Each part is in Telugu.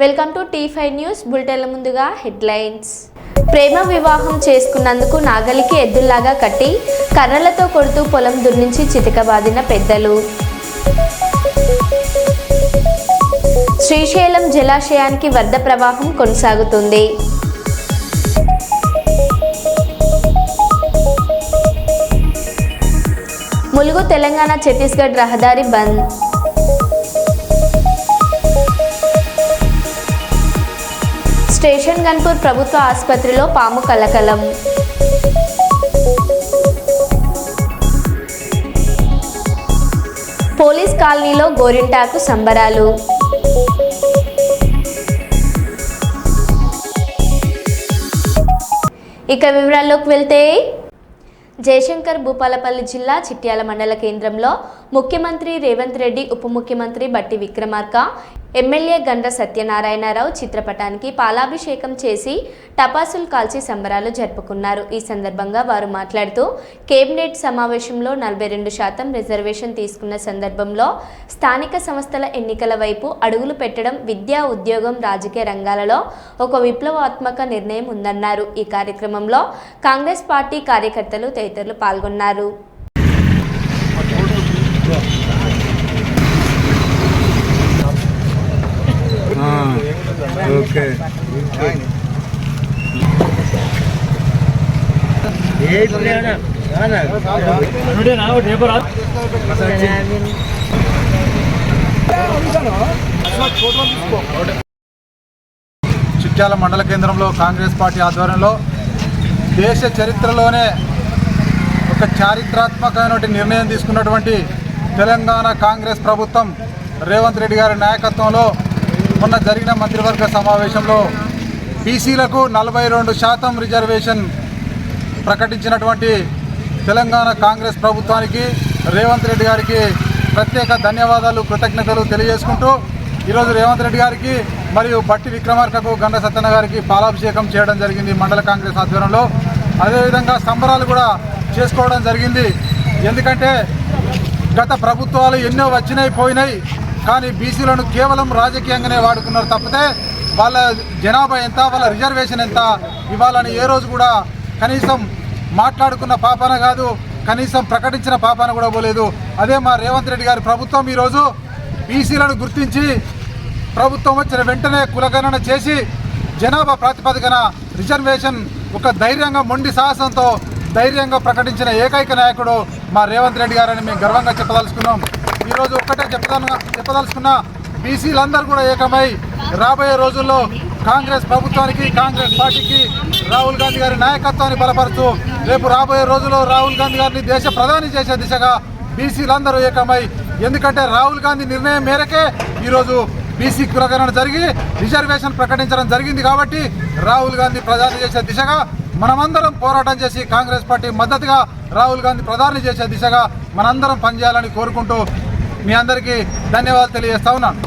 వెల్కమ్ టు T5 న్యూస్ బులెటిన్ల ముందుగా హెడ్లైన్స్. ప్రేమ వివాహం చేసుకున్నందుకు నాగలికి ఎద్దుల్లాగా కట్టి కర్రలతో కొడుతూ పొలం దున్నించి చితకబాదిన పెద్దలు. శ్రీశైలం జలాశయానికి వరద ప్రవాహం కొనసాగుతుంది. ములుగు తెలంగాణ ఛత్తీస్గఢ్ రహదారి బంద్. స్టేషన్ గన్పూర్ ప్రభుత్వ ఆసుపత్రిలో పాము కలకలం. పోలీస్ కాలనీలో గోరింటాకు సంబరాలు. ఇక వివరాల్లోకి వెళ్తే జయశంకర్ భూపాలపల్లి జిల్లా చిట్యాల మండల కేంద్రంలో ముఖ్యమంత్రి రేవంత్ రెడ్డి, ఉప ముఖ్యమంత్రి బట్టి విక్రమార్క, ఎమ్మెల్యే గండ్ర సత్యనారాయణరావు చిత్రపటానికి పాలాభిషేకం చేసి టపాసులు కాల్చి సంబరాలు జరుపుకున్నారు. ఈ సందర్భంగా వారు మాట్లాడుతూ కేబినెట్ సమావేశంలో 42% రిజర్వేషన్ తీసుకున్న సందర్భంలో స్థానిక సంస్థల ఎన్నికల వైపు అడుగులు పెట్టడం విద్యా, ఉద్యోగం, రాజకీయ రంగాలలో ఒక విప్లవాత్మక నిర్ణయం ఉందన్నారు. ఈ కార్యక్రమంలో కాంగ్రెస్ పార్టీ కార్యకర్తలు తదితరులు పాల్గొన్నారు. చిట్యాల మండల కేంద్రంలో కాంగ్రెస్ పార్టీ ఆధ్వర్యంలో దేశ చరిత్రలోనే ఒక చారిత్రాత్మకమైన నిర్ణయం తీసుకున్నటువంటి తెలంగాణ కాంగ్రెస్ ప్రభుత్వం రేవంత్ రెడ్డి గారి నాయకత్వంలో మొన్న జరిగిన మంత్రివర్గ సమావేశంలో బీసీలకు 42% రిజర్వేషన్ ప్రకటించినటువంటి తెలంగాణ కాంగ్రెస్ ప్రభుత్వానికి, రేవంత్ రెడ్డి గారికి ప్రత్యేక ధన్యవాదాలు, కృతజ్ఞతలు తెలియజేసుకుంటూ ఈరోజు రేవంత్ రెడ్డి గారికి మరియు బట్టి విక్రమార్కకు, గండ్ర సత్యన గారికి పాలాభిషేకం చేయడం జరిగింది మండల కాంగ్రెస్ ఆధ్వర్యంలో. అదేవిధంగా సంబరాలు కూడా చేసుకోవడం జరిగింది. ఎందుకంటే గత ప్రభుత్వాలు ఎన్నో వచ్చినాయి పోయినాయి, కానీ బీసీలను కేవలం రాజకీయంగానే వాడుకున్నారు తప్పితే వాళ్ళ జనాభా ఎంత, వాళ్ళ రిజర్వేషన్ ఎంత ఇవ్వాలని ఏ రోజు కూడా కనీసం మాట్లాడుకున్న పాపాన కాదు, కనీసం ప్రకటించిన పాపాన కూడా పోలేదు. అదే మా రేవంత్ రెడ్డి గారి ప్రభుత్వం ఈరోజు బీసీలను గుర్తించి ప్రభుత్వం వచ్చిన వెంటనే కులగణన చేసి జనాభా ప్రాతిపదికన రిజర్వేషన్ ఒక ధైర్యంగా, మొండి సాహసంతో ధైర్యంగా ప్రకటించిన ఏకైక నాయకుడు మా రేవంత్ రెడ్డి గారని మేము గర్వంగా చెప్పదలుచుకున్నాం. ఈరోజు ఒక్కటే చెప్పదలుచుకున్న బీసీలందరూ కూడా ఏకమై రాబోయే రోజుల్లో కాంగ్రెస్ ప్రభుత్వానికి, కాంగ్రెస్ పార్టీకి రాహుల్ గాంధీ గారి నాయకత్వాన్ని బలపరుస్తూ రేపు రాబోయే రోజుల్లో రాహుల్ గాంధీ గారిని దేశ ప్రధాని చేసే దిశగా బీసీలందరూ ఏకమై, ఎందుకంటే రాహుల్ గాంధీ నిర్ణయం మేరకే ఈరోజు బీసీ కులగణన జరిగి రిజర్వేషన్ ప్రకటించడం జరిగింది. కాబట్టి రాహుల్ గాంధీ ప్రధాని చేసే దిశగా మనమందరం పోరాటం చేసి కాంగ్రెస్ పార్టీ మద్దతుగా రాహుల్ గాంధీ ప్రధాని చేసే దిశగా మనందరం పనిచేయాలని కోరుకుంటూ మీ అందరికీ ధన్యవాదాలు తెలియజేస్తా ఉన్నాను.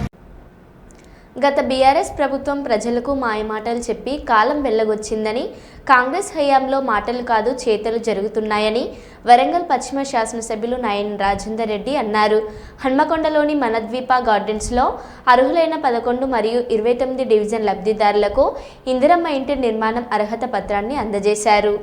గత బీఆర్ఎస్ ప్రభుత్వం ప్రజలకు మాయమాటలు చెప్పి కాలం వెళ్ళగొచ్చిందని, కాంగ్రెస్ హయాంలో మాటలు కాదు చేతలు జరుగుతున్నాయని వరంగల్ పశ్చిమ శాసనసభ్యులు నాయన్ రాజేందర్ రెడ్డి అన్నారు. హన్మకొండలోని మనద్వీప గార్డెన్స్లో అర్హులైన 11 మరియు 29 డివిజన్ లబ్ధిదారులకు ఇందిరమ్మ ఇంటి నిర్మాణం అర్హత పత్రాన్ని అందజేశారు.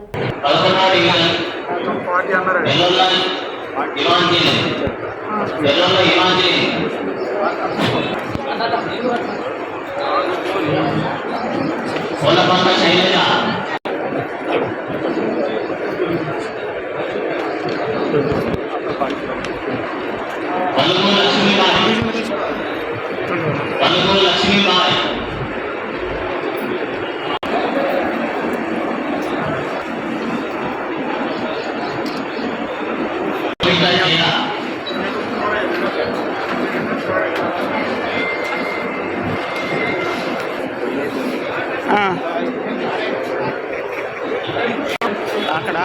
అక్కడ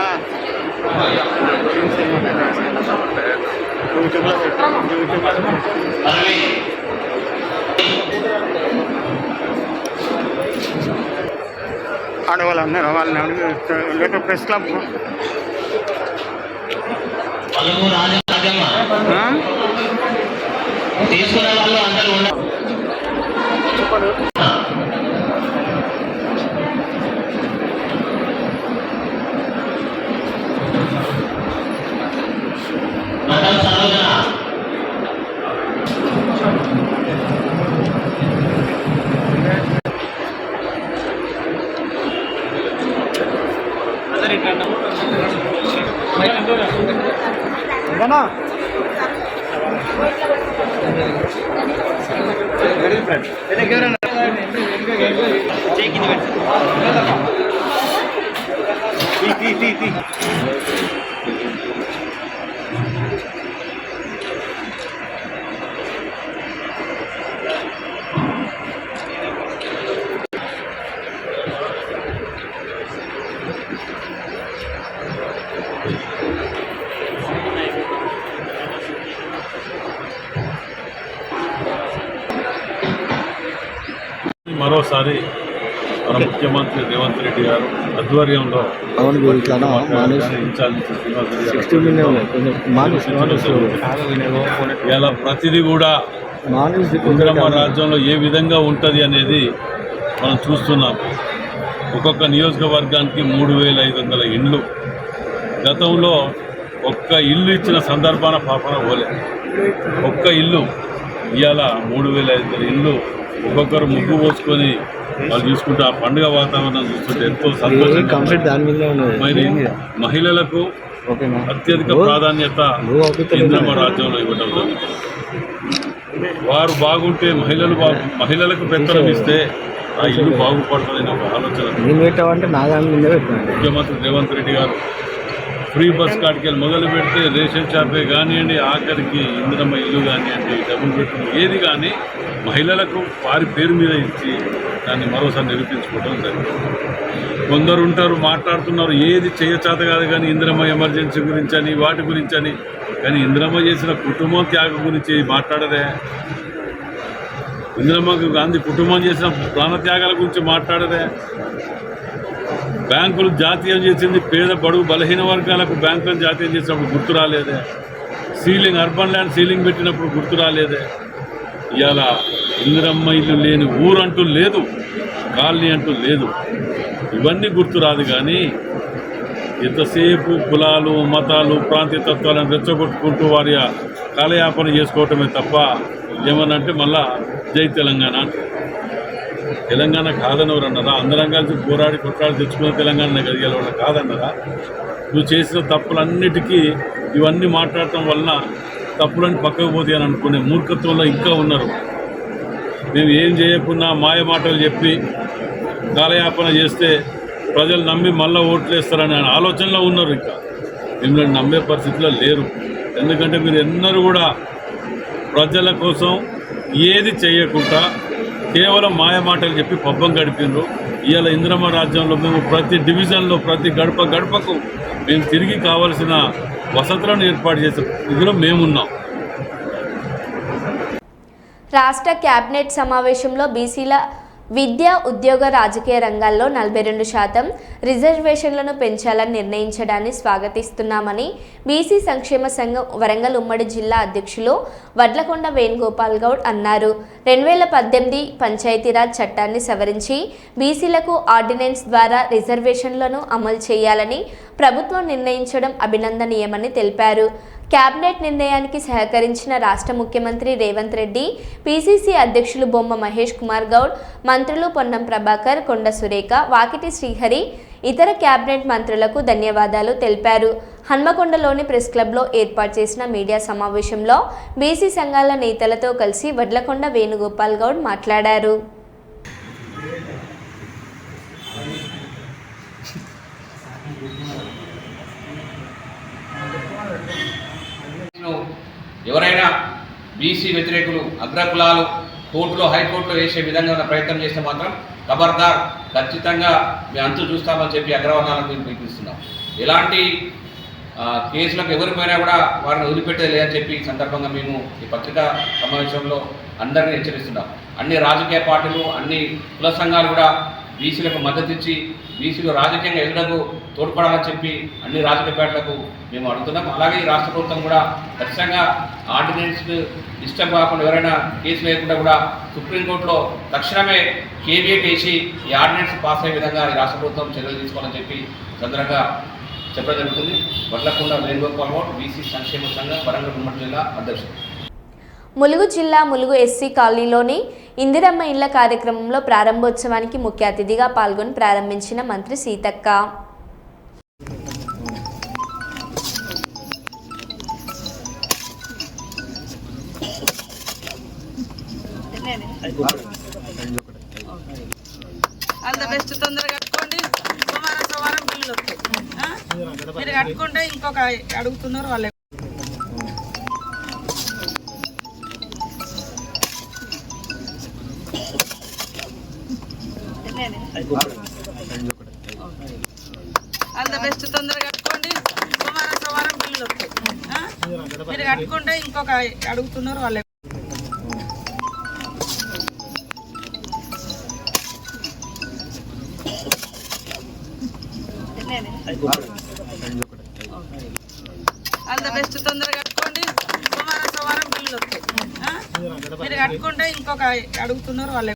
ఆడవాళ్ళు ఉన్నారు, వాళ్ళని ప్రెస్ క్లబ్ తీసుకునే వాళ్ళు అందరూ ఉన్నారు. మరోసారి మన ముఖ్యమంత్రి రేవంత్ రెడ్డి గారు ఆధ్వర్యంలో ఇలా ప్రతిదీ కూడా ఇందిరమ్మ రాజ్యంలో ఏ విధంగా ఉంటుంది అనేది మనం చూస్తున్నాం. ఒక్కొక్క నియోజకవర్గానికి 3,500 ఇండ్లు. గతంలో ఒక్క ఇల్లు ఇచ్చిన సందర్భాన పాపన పోలే. ఒక్క ఇల్లు ఇవాళ 3,500 ఇండ్లు. ఒక్కొక్కరు ముగ్గు పోసుకొని వాళ్ళు చూసుకుంటే ఆ పండుగ వాతావరణం చూస్తుంటే ఎంతో సంతోషం. మరి మహిళలకు అత్యధిక ప్రాధాన్యత ఇందిరమ్మ రాజ్యంలో ఇవ్వడం జరుగుతుంది. వారు బాగుంటే మహిళలకు పెత్తనం ఇస్తే ఆ ఇల్లు బాగుపడుతుందని ఒక ఆలోచన ముఖ్యమంత్రి రేవంత్ రెడ్డి గారు ఫ్రీ బస్ కార్డుకి వెళ్ళి మొదలు పెడితే రేషన్ షాపే కానివ్వండి, ఆఖరికి ఇందిరమ్మ ఇల్లు కానివ్వండి, డబుల్ బెడ్రూమ్ ఏది కానీ మహిళలకు వారి పేరు మీద ఇచ్చి దాన్ని మరోసారి నిరూపించుకోవడం జరిగింది. కొందరు ఉంటారు మాట్లాడుతున్నారు ఏది చేయచేత కాదు కానీ ఇందిరమ్మ ఎమర్జెన్సీ గురించి అని వాటి గురించి అని, కానీ ఇందిరమ్మ చేసిన కుటుంబం త్యాగం గురించి మాట్లాడదే. ఇందిరమ్మ గాంధీ కుటుంబం చేసిన ప్రాణత్యాగాల గురించి మాట్లాడదే. బ్యాంకులు జాతీయం చేసింది పేద బడుగు బలహీన వర్గాలకు బ్యాంకులను జాతీయం చేసినప్పుడు గుర్తు రాలేదే. సీలింగ్ అర్బన్ ల్యాండ్ సీలింగ్ పెట్టినప్పుడు గుర్తు రాలేదే. ఇవాళ ఇందిరమ్మ ఇల్లు లేని ఊరంటూ లేదు, కాలనీ అంటూ లేదు. ఇవన్నీ గుర్తు రాదు కానీ ఎంతసేపు కులాలు మతాలు ప్రాంతీయ తత్వాలను రెచ్చగొట్టుకుంటూ వారి కాలయాపన చేసుకోవటమే తప్ప ఏమనంటే మళ్ళా జై తెలంగాణ అంటే తెలంగాణ కాదనవరు అన్నారా? అందరం కలిసి పోరాడి కొట్లాడి తెచ్చుకున్న తెలంగాణ కలిగేల వాళ్ళు కాదన్నారా? నువ్వు చేసిన తప్పులన్నిటికీ ఇవన్నీ మాట్లాడటం వలన తప్పులని పక్కకు పోతాయి అని అనుకునే మూర్ఖత్వంలో ఇంకా ఉన్నారు. మేము ఏం చేయకుండా మాయ మాటలు చెప్పి కాలయాపన చేస్తే ప్రజలు నమ్మి మళ్ళీ ఓట్లేస్తారనే ఆలోచనలో ఉన్నారు. ఇంకా మిమ్మల్ని నమ్మే పరిస్థితిలో లేరు. ఎందుకంటే మీరు ఎన్నరూ కూడా ప్రజల కోసం ఏది చేయకుండా కేవలం మాయ మాటలు చెప్పి పబ్బం గడిపినారు. ఇవాళ ఇందిరమ్మ రాజ్యంలో మేము ప్రతి డివిజన్లో ప్రతి గడపకు మేము తిరిగి కావలసిన వసతులను ఏర్పాటు చేసే ఇదిలో మేమున్నాం. రాష్ట్ర కేబినెట్ సమావేశంలో బీసీల విద్య ఉద్యోగ రాజకీయ రంగాల్లో 42% రిజర్వేషన్లను పెంచాలని నిర్ణయించడాన్ని స్వాగతిస్తున్నామని బీసీ సంక్షేమ సంఘం వరంగల్ ఉమ్మడి జిల్లా అధ్యక్షులు వడ్లకొండ వేణుగోపాల్ గౌడ్ అన్నారు. 2018 పంచాయతీరాజ్ చట్టాన్ని సవరించి బీసీలకు ఆర్డినెన్స్ ద్వారా రిజర్వేషన్లను అమలు చేయాలని ప్రభుత్వం నిర్ణయించడం అభినందనీయమని తెలిపారు. కేబినెట్ నిర్ణయానికి సహకరించిన రాష్ట్ర ముఖ్యమంత్రి రేవంత్ రెడ్డి, పీసీసీ అధ్యక్షులు బొమ్మ మహేష్ కుమార్ గౌడ్, మంత్రులు పొన్నం ప్రభాకర్, కొండ సురేఖ, వాకిటి శ్రీహరి, ఇతర కేబినెట్ మంత్రులకు ధన్యవాదాలు తెలిపారు. హన్మకొండలోని ప్రెస్ క్లబ్లో ఏర్పాటు చేసిన మీడియా సమావేశంలో బీసీ సంఘాల నేతలతో కలిసి వడ్లకొండ వేణుగోపాల్ గౌడ్ మాట్లాడారు. ఎవరైనా బీసీ వ్యతిరేకులు అగ్రకులాలు కోర్టులో హైకోర్టులో వేసే విధంగా ప్రయత్నం చేస్తే మాత్రం ఖబర్దార్, ఖచ్చితంగా మేము అంతు చూస్తామని చెప్పి అగ్రవర్ణాలకు మేము పిలిపిస్తున్నాం. ఎలాంటి కేసులకు ఎవరిపోయినా కూడా వారిని వదిలిపెట్టేది లేదని చెప్పి ఈ సందర్భంగా మేము ఈ పత్రికా సమావేశంలో అందరినీ హెచ్చరిస్తున్నాం. అన్ని రాజకీయ పార్టీలు అన్ని కుల సంఘాలు కూడా బీసీలకు మద్దతు ఇచ్చి బీసీలు రాజకీయంగా ఎదులకు తోడ్పడాలని చెప్పి అన్ని రాజకీయ పార్టీలకు మేము అడుగుతున్నాం. అలాగే ఈ రాష్ట్ర ప్రభుత్వం కూడా ఖచ్చితంగా ఆర్డినెన్స్ ఇష్టం కాకుండా ఎవరైనా కేసు లేకుండా కూడా సుప్రీంకోర్టులో తక్షణమే కేవీఏట్ వేసి ఈ ఆర్డినెన్స్ పాస్ అయ్యే విధంగా ఈ రాష్ట్ర ప్రభుత్వం చర్యలు తీసుకోవాలని చెప్పి సందర్భంగా చెప్పడం జరుగుతుంది. వడ్లకొండ వేణుగోపాల్ గౌడ్, బీసీ సంక్షేమ సంఘం, వరంగల్ ఉమ్మడి జిల్లా అధ్యక్షుడు. ములుగు జిల్లా ములుగు ఎస్సీ కాలనీలోని ఇందిరమ్మ ఇళ్ల కార్యక్రమంలో ప్రారంభోత్సవానికి ముఖ్య అతిథిగా పాల్గొని ప్రారంభించిన మంత్రి సీతక్క. All the best. తొందరగా కట్టుకోండి. సోమవారం బిల్లులు వస్తాయి. మీరు కట్టుకుంటే ఇంకొక అడుగుతున్నారు వాళ్ళే. All the best. తొందరగా కట్టుకోండి. సోమవారం బిల్లులు వస్తాయి. మీరు కట్టుకుంటే ఇంకొక అడుగుతున్నారు వాళ్ళే. All the best. తొందరగా కట్టుకోండి. సోమవారం బిల్లులు వస్తాయి. మీరు కట్టుకుంటే ఇంకొక అడుగుతున్నారు వాళ్ళే.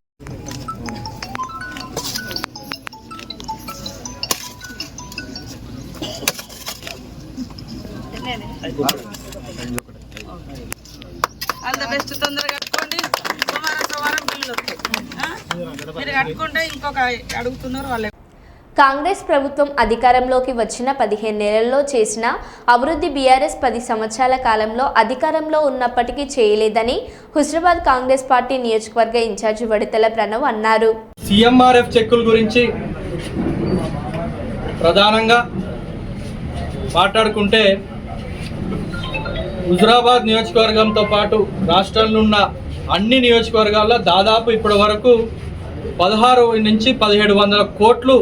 All the best. తొందరగా కట్టుకోండి. సోమవారం బిల్లులు వస్తాయి. మీరు కట్టుకుంటే ఇంకొక అడుగుతున్నారు వాళ్ళే. కాంగ్రెస్ ప్రభుత్వం అధికారంలోకి వచ్చిన 15 నెలల్లో చేసిన అభివృద్ధి బీఆర్ఎస్ 10 సంవత్సరాల కాలంలో అధికారంలో ఉన్నప్పటికీ చేయలేదని హుజరాబాద్ కాంగ్రెస్ పార్టీ నియోజకవర్గ ఇన్ఛార్జి వడితెల ప్రణవ్ అన్నారు. సిఎంఆర్ఎఫ్ చెక్కుల గురించి ప్రధానంగా మాట్లాడుకుంటే హుజరాబాద్ నియోజకవర్గంతో పాటు రాష్ట్రంలో ఉన్న అన్ని నియోజకవర్గాల్లో దాదాపు ఇప్పటి వరకు 16 నుంచి 1700 కోట్లు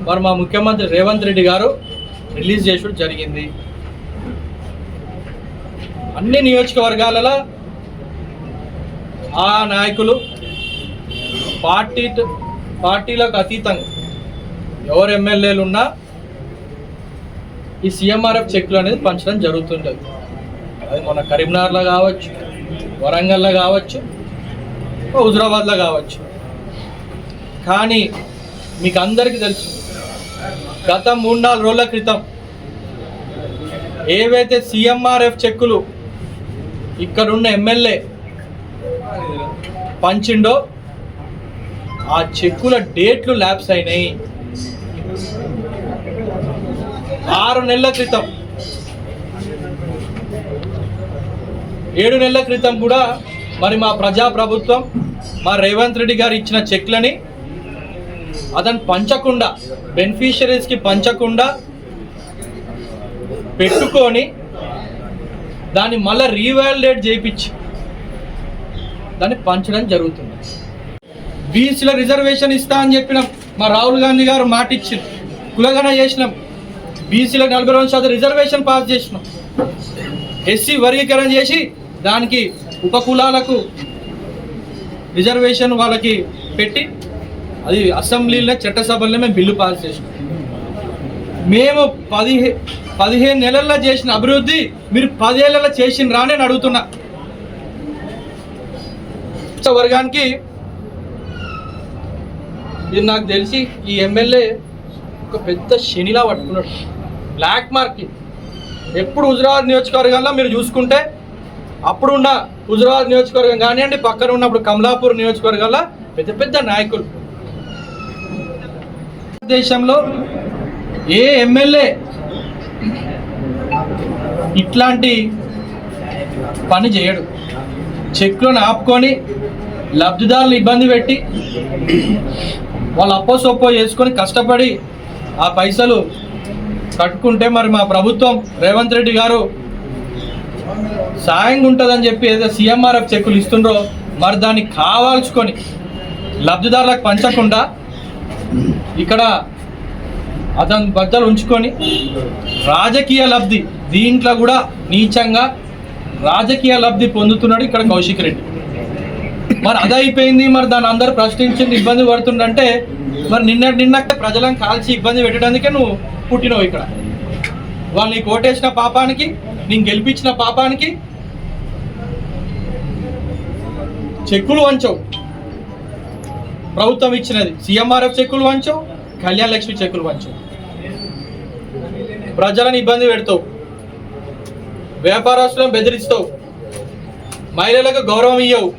మరి మా ముఖ్యమంత్రి రేవంత్ రెడ్డి గారు రిలీజ్ చేయడం జరిగింది. అన్ని నియోజకవర్గాలలో ఆ నాయకులు పార్టీలకు అతీతంగా ఎవరు ఎమ్మెల్యేలు ఉన్నా ఈ సిఎంఆర్ఎఫ్ చెక్కులు అనేది పంచడం జరుగుతుంటుంది. అది మన కరీంనగర్లో కావచ్చు, వరంగల్లో కావచ్చు, హుజరాబాద్లో కావచ్చు. కానీ మీకు అందరికీ తెలుసు, గత 3-4 రోజుల క్రితం ఏవైతే సిఎంఆర్ఎఫ్ చెక్కులు ఇక్కడున్న ఎమ్మెల్యే పంచిండో ఆ చెక్కుల డేట్లు ల్యాప్స్ అయినాయి. 6 నెలల క్రితం, 7 నెలల క్రితం కూడా మరి మా ప్రజాప్రభుత్వం మా రేవంత్ రెడ్డి గారు ఇచ్చిన చెక్లని అతను పంచకుండా, బెనిఫిషరీస్కి పంచకుండా పెట్టుకొని దాన్ని మళ్ళీ రీవాలిడేట్ చేయించి దాన్ని పంచడం జరుగుతుంది. బీసీల రిజర్వేషన్ ఇస్తా అని చెప్పిన మా రాహుల్ గాంధీ గారు మాట ఇచ్చి కులగణ చేసినాం. బీసీలకు 42% రిజర్వేషన్ పాస్ చేసినాం. ఎస్సీ వర్గీకరణ చేసి దానికి ఉపకులాలకు రిజర్వేషన్ వాళ్ళకి పెట్టి అది అసెంబ్లీలో చట్టసభల్లో మేము బిల్లు పాస్ చేసినాం. మేము 15 నెలల్లో చేసిన అభివృద్ధి మీరు 10 ఏళ్లలో చేసినరా అని అడుగుతున్నా. వర్గానికి ఇది నాకు తెలిసి ఈ ఎమ్మెల్యే ఒక పెద్ద శనిలా పట్టుకున్నాడు. బ్లాక్ మార్కింగ్ ఎప్పుడు హుజరాబాద్ నియోజకవర్గంలో మీరు చూసుకుంటే అప్పుడున్న హుజరాబాద్ నియోజకవర్గం కానివ్వండి, పక్కన ఉన్నప్పుడు కమలాపూర్ నియోజకవర్గంలో పెద్ద పెద్ద నాయకులు. దేశంలో ఏ ఎమ్మెల్యే ఇట్లాంటి పని చేయడు. చెక్కులను ఆపుకొని లబ్ధిదారులు ఇబ్బంది పెట్టి వాళ్ళు అప్పో సొప్పో చేసుకొని కష్టపడి ఆ పైసలు కట్టుకుంటే మరి మా ప్రభుత్వం రేవంత్ రెడ్డి గారు సాయంగా ఉంటుందని చెప్పి ఏదో సిఎంఆర్ఎఫ్ చెక్కులు ఇస్తుండ్రో మరి దాన్ని కావాల్చుకొని లబ్ధిదారులకు పంచకుండా ఇక్కడ అతని బద్దలు ఉంచుకొని రాజకీయ లబ్ధి, దీంట్లో కూడా నీచంగా రాజకీయ లబ్ధి పొందుతున్నాడు ఇక్కడ కౌశిక్ రెడ్డి. మరి అదైపోయింది, మరి దాన్ని అందరూ ప్రశ్నించింది ఇబ్బంది పడుతుండంటే మరి నిన్న ప్రజలను కాల్చి ఇబ్బంది పెట్టడానికే నువ్వు పుట్టినవు ఇక్కడ. వాళ్ళు నీకు ఓటేసిన పాపానికి, నేను గెలిపించిన పాపానికి చెక్కులు వంచవు. ప్రభుత్వం ఇచ్చినది సిఎంఆర్ఎఫ్ చెక్కులు వంచవు, కళ్యాణ లక్ష్మి చెక్కులు వంచవు. ప్రజలను ఇబ్బంది పెడతావు, వ్యాపారస్తులను బెదిరిస్తావు, మహిళలకు గౌరవం ఇయ్యవు.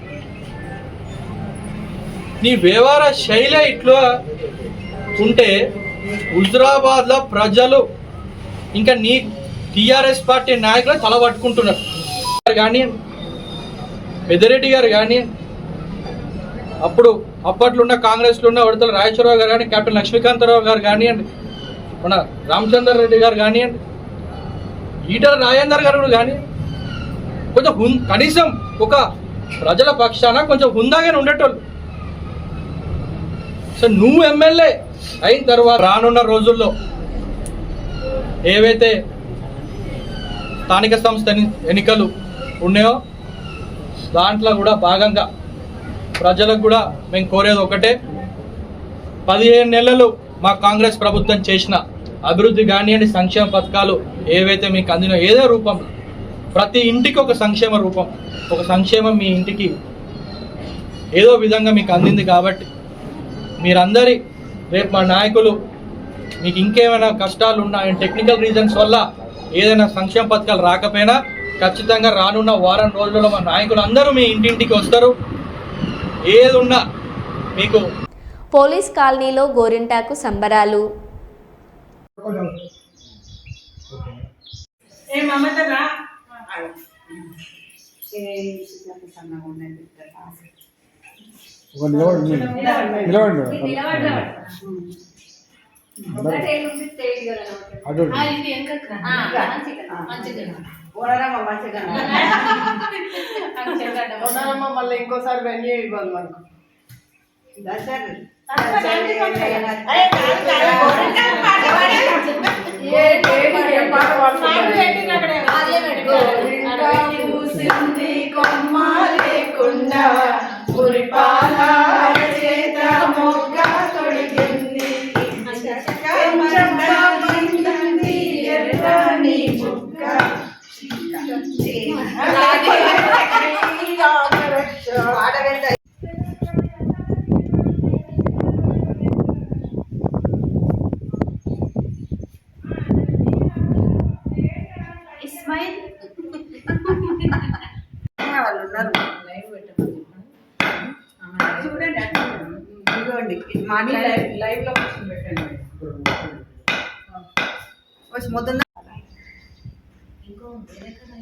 నీ వ్యవహార శైలి ఇట్లా ఉంటే హుజరాబాద్లో ప్రజలు ఇంకా నీ టీఆర్ఎస్ పార్టీ నాయకులు తల పట్టుకుంటున్నారు. కానీ పెద్దిరెడ్డి గారు కానీ అప్పుడు అప్పట్లో ఉన్న కాంగ్రెస్లో ఉన్న ఉడతల రాజేశ్వరరావు గారు కానీ, కెప్టెన్ లక్ష్మీకాంతరావు గారు కానివ్వండి, మన రామచందర్ రెడ్డి గారు కానివ్వండి, ఈటల రాజేందర్ గారు కూడా కానీ కొంచెం కనీసం ఒక ప్రజల పక్షాన కొంచెం హుందాగానే ఉండేటోళ్ళు. సో నువ్వు ఎమ్మెల్యే అయిన తర్వాత రానున్న రోజుల్లో ఏవైతే స్థానిక సంస్థ ఎన్నికలు ఉన్నాయో దాంట్లో కూడా భాగంగా ప్రజలకు కూడా మేము కోరేది ఒకటే, 15 నెలలు మా కాంగ్రెస్ ప్రభుత్వం చేసిన అభివృద్ధి కానివ్వండి, సంక్షేమ పథకాలు ఏవైతే మీకు అందిన ఏదో రూపం, ప్రతి ఇంటికి ఒక సంక్షేమ రూపం, ఒక సంక్షేమం మీ ఇంటికి ఏదో విధంగా మీకు అందింది. కాబట్టి మీరందరి రేపు మా నాయకులు మీకు ఇంకేమైనా కష్టాలు ఉన్నా, టెక్నికల్ రీజన్స్ వల్ల ఏదైనా సంక్షేమ పథకాలు రాకపోయినా ఖచ్చితంగా రానున్న వారం రోజుల్లో మా నాయకులు అందరూ మీ ఇంటింటికి వస్తారు. ఏది ఉన్నా మీకు. పోలీస్ కాలనీలో గోరింటాకు సంబరాలు. మళ్ళీ ఇంకోసారి వెన్యూ ఇవ్వాలి మనకు.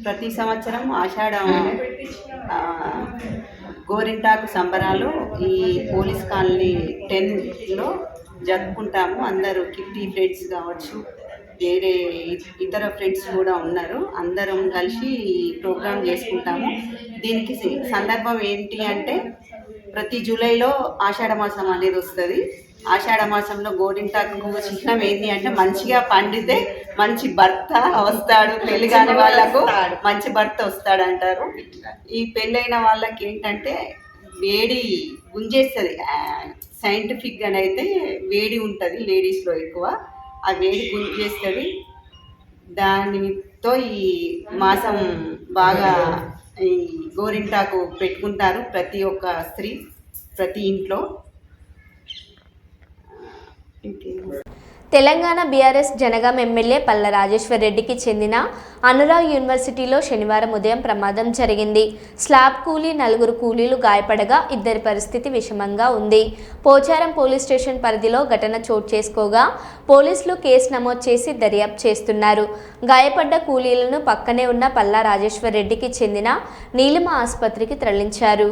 ప్రతి సంవత్సరం ఆషాఢం గోరింటాకు సంబరాలు ఈ పోలీస్ కాలనీ 10లో జరుపుకుంటాము. అందరూ కిట్టి ఫ్రెండ్స్ కావచ్చు, వేరే ఇతర ఫ్రెండ్స్ కూడా ఉన్నారు. అందరం కలిసి ప్రోగ్రామ్ చేసుకుంటాము. దీనికి సందర్భం ఏంటి అంటే ప్రతి జూలైలో ఆషాఢ మాసం అనేది వస్తుంది. ఆషాఢ మాసంలో గోరింటాకు చిహ్నం ఏంటి అంటే మంచిగా పండితే మంచి భర్త వస్తాడు, పెళ్లి కాని వాళ్ళకు మంచి భర్త వస్తాడు అంటారు. ఈ పెళ్ళైన వాళ్ళకి ఏంటంటే వేడి గుంజేస్తుంది. సైంటిఫిక్గానైతే వేడి ఉంటుంది లేడీస్లో ఎక్కువ, ఆ వేడి గుంజేస్తుంది. దానితో ఈ మాసం బాగా ఈ గోరింటాకు పెట్టుకుంటారు ప్రతి ఒక్క స్త్రీ ప్రతి ఇంట్లో. తెలంగాణ బీఆర్ఎస్ జనగాం ఎమ్మెల్యే పల్ల రాజేశ్వర్ రెడ్డికి చెందిన అనురాగ్ యూనివర్సిటీలో శనివారం ఉదయం ప్రమాదం జరిగింది. స్లాబ్ కూలీ 4 కూలీలు గాయపడగా 2 పరిస్థితి విషమంగా ఉంది. పోచారం పోలీస్ స్టేషన్ పరిధిలో ఘటన చోటు చేసుకోగా పోలీసులు కేసు నమోదు చేసి దర్యాప్తు చేస్తున్నారు. గాయపడ్డ కూలీలను పక్కనే ఉన్న పల్ల రాజేశ్వర్ రెడ్డికి చెందిన నీలిమ ఆసుపత్రికి తరలించారు.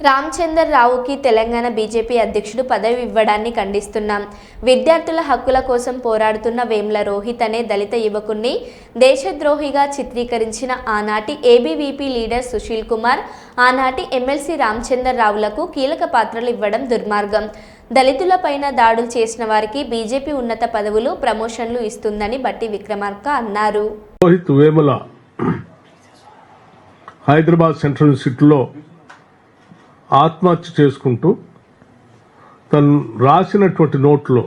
రామచందర్ రావుకి తెలంగాణ బీజేపీ అధ్యక్షుడు పదవి ఇవ్వడాన్ని ఖండిస్తున్నాం. విద్యార్థుల హక్కుల కోసం పోరాడుతున్న వేమ్ల రోహిత్ అనే దళిత యువకుణ్ణి దేశద్రోహిగా చిత్రీకరించిన ఆనాటి ఏబీవీపీ లీడర్ సుశీల్ కుమార్, ఆనాటి ఎమ్మెల్సీ రామచందర్ రావులకు కీలక పాత్రలు ఇవ్వడం దుర్మార్గం. దళితులపైన దాడులు చేసిన వారికి బీజేపీ ఉన్నత పదవులు, ప్రమోషన్లు ఇస్తుందని బట్టి విక్రమార్క అన్నారు. రోహిత్ వేముల హైదరాబాద్ సెంట్రల్ యూనివర్సిటీలో ఆత్మహత్య చేసుకుంటూ తను రాసినటువంటి నోట్లో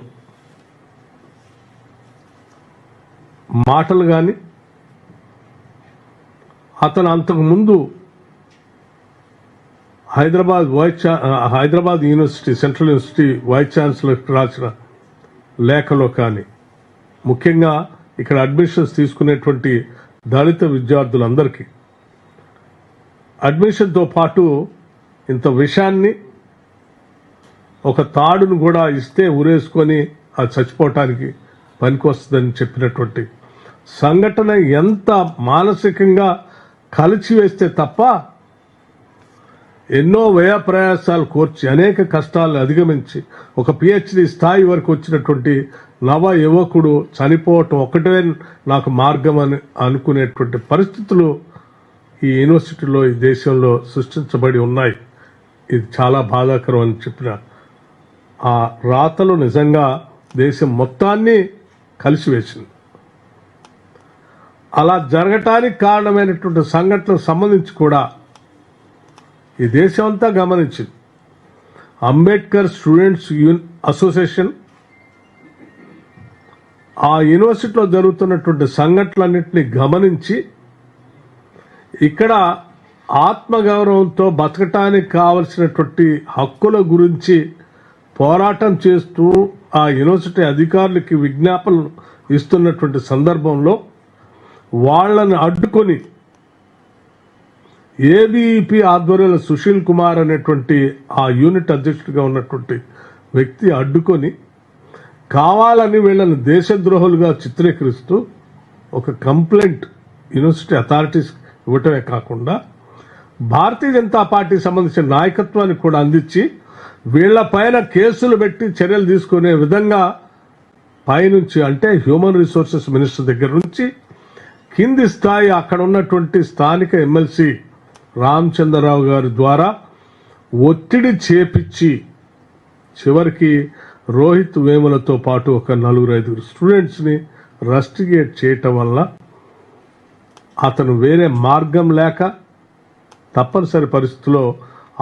మాటలు కానీ, అతను అంతకుముందు Hyderabad university, central university vice ఛాన్సలర్కి రాసిన లేఖలో కానీ, ముఖ్యంగా ఇక్కడ అడ్మిషన్స్ తీసుకునేటువంటి దళిత విద్యార్థులందరికీ అడ్మిషన్తో పాటు ఇంత విషయాన్ని, ఒక తాడును కూడా ఇస్తే ఉరేసుకొని అది చచ్చిపోవటానికి పనికొస్తుందని చెప్పినటువంటి సంఘటన ఎంత మానసికంగా కలిచివేస్తే తప్ప, ఎన్నో వ్యయ ప్రయాసాలు కోర్చి అనేక కష్టాలను అధిగమించి ఒక పిహెచ్డి స్థాయి వరకు వచ్చినటువంటి నవ యువకుడు చనిపోవటం ఒకటే నాకు మార్గం అని అనుకునేటువంటి పరిస్థితులు ఈ యూనివర్సిటీలో, ఈ దేశంలో సృష్టించబడి ఉన్నాయి. ఇది చాలా బాధాకరం అని చెప్పిన ఆ రాతలు నిజంగా దేశం మొత్తాన్ని కలిసివేసింది. అలా జరగటానికి కారణమైనటువంటి సంఘటనలకు సంబంధించి కూడా ఈ దేశం అంతా గమనించింది. అంబేద్కర్ స్టూడెంట్స్ అసోసియేషన్ ఆ యూనివర్సిటీలో జరుగుతున్నటువంటి సంఘటనలన్నింటినీ గమనించి ఇక్కడ ఆత్మగౌరవంతో బతకటానికి కావలసినటువంటి హక్కుల గురించి పోరాటం చేస్తూ ఆ యూనివర్సిటీ అధికారులకి విజ్ఞాపనలు ఇస్తున్నటువంటి సందర్భంలో వాళ్ళని అడ్డుకొని ఏబీఈపీ ఆధ్వర్యంలో సుశీల్ కుమార్ అనేటువంటి ఆ యూనిట్ అధ్యక్షుడిగా ఉన్నటువంటి వ్యక్తి అడ్డుకొని కావాలని వీళ్ళని దేశద్రోహులుగా చిత్రీకరిస్తూ ఒక కంప్లైంట్ యూనివర్సిటీ అథారిటీస్ ఇవ్వటమే కాకుండా భారతీయ జనతా పార్టీకి సంబంధించిన నాయకత్వాన్ని కూడా అందించి వీళ్లపైన కేసులు పెట్టి చర్యలు తీసుకునే విధంగా పైనుంచి, అంటే హ్యూమన్ రిసోర్సెస్ మినిస్టర్ దగ్గర నుంచి కింది స్థాయి అక్కడ ఉన్నటువంటి స్థానిక ఎమ్మెల్సీ రామచంద్రరావు గారి ద్వారా ఒత్తిడి చేపించి చివరికి రోహిత్ వేములతో పాటు ఒక 4-5 స్టూడెంట్స్ని రస్టిగేట్ చేయటం వల్ల అతను వేరే మార్గం లేక తప్పనిసరి పరిస్థితిలో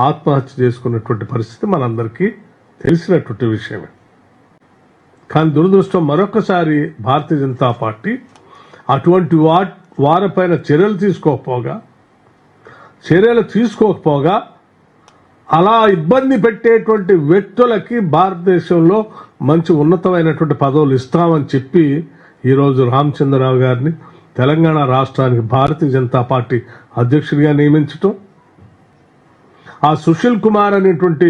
ఆత్మహత్య చేసుకున్నటువంటి పరిస్థితి మనందరికీ తెలిసినటువంటి విషయమే. కానీ దురదృష్టం మరొకసారి భారతీయ జనతా పార్టీ అటువంటి వారిపైన చర్యలు తీసుకోకపోగా అలా ఇబ్బంది పెట్టేటువంటి వ్యక్తులకి భారతదేశంలో మంచి ఉన్నతమైనటువంటి పదవులు ఇస్తామని చెప్పి ఈరోజు రామచంద్రరావు గారిని తెలంగాణ రాష్ట్రానికి భారతీయ జనతా పార్టీ అధ్యక్షుడిగా నియమించటం, ఆ సుశీల్ కుమార్ అనేటువంటి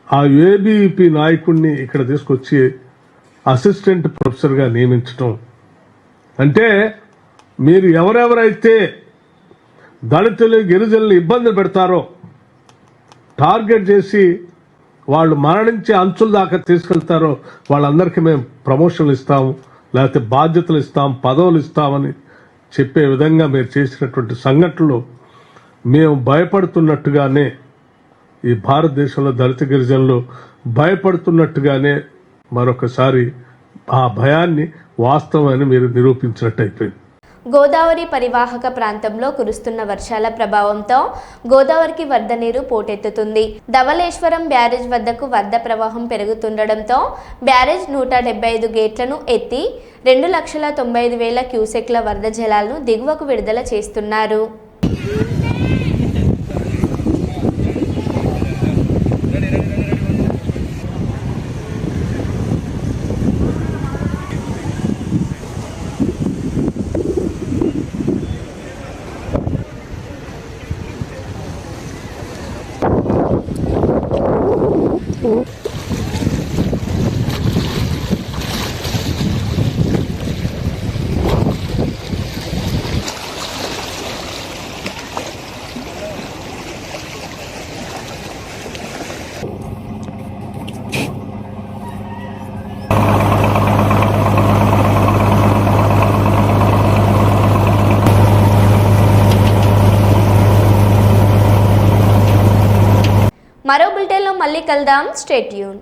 ఆ ఏబీఈపీ నాయకుడిని ఇక్కడ తీసుకొచ్చి అసిస్టెంట్ ప్రొఫెసర్గా నియమించటం అంటే, మీరు ఎవరెవరైతే దళితులు గిరిజనులు ఇబ్బంది పెడతారో టార్గెట్ చేసి వాళ్ళు మరణించే అంచుల దాకా తీసుకెళ్తారో వాళ్ళందరికీ మేము ప్రమోషన్లు ఇస్తాము, లేకపోతే బాధ్యతలు ఇస్తాం, పదవులు ఇస్తామని చెప్పే విధంగా మీరు చేసినటువంటి సంఘటనలు మేము భయపడుతున్నట్టుగానే, ఈ భారతదేశంలో దళిత గిరిజనులు భయపడుతున్నట్టుగానే మరొకసారి ఆ భయాన్ని వాస్తవమని మీరు నిరూపించినట్టు అయిపోయింది. గోదావరి పరివాహక ప్రాంతంలో కురుస్తున్న వర్షాల ప్రభావంతో గోదావరికి వరద నీరు పోటెత్తుతుంది. ధవళేశ్వరం బ్యారేజ్ వద్దకు వరద ప్రవాహం పెరుగుతుండటంతో బ్యారేజ్ 175 గేట్లను ఎత్తి 2,95,000 క్యూసెక్ల వరద జలాలను దిగువకు విడుదల చేస్తున్నారు. మరో బులెటిన్లో మళ్ళీ కలుద్దాం. Stay tune.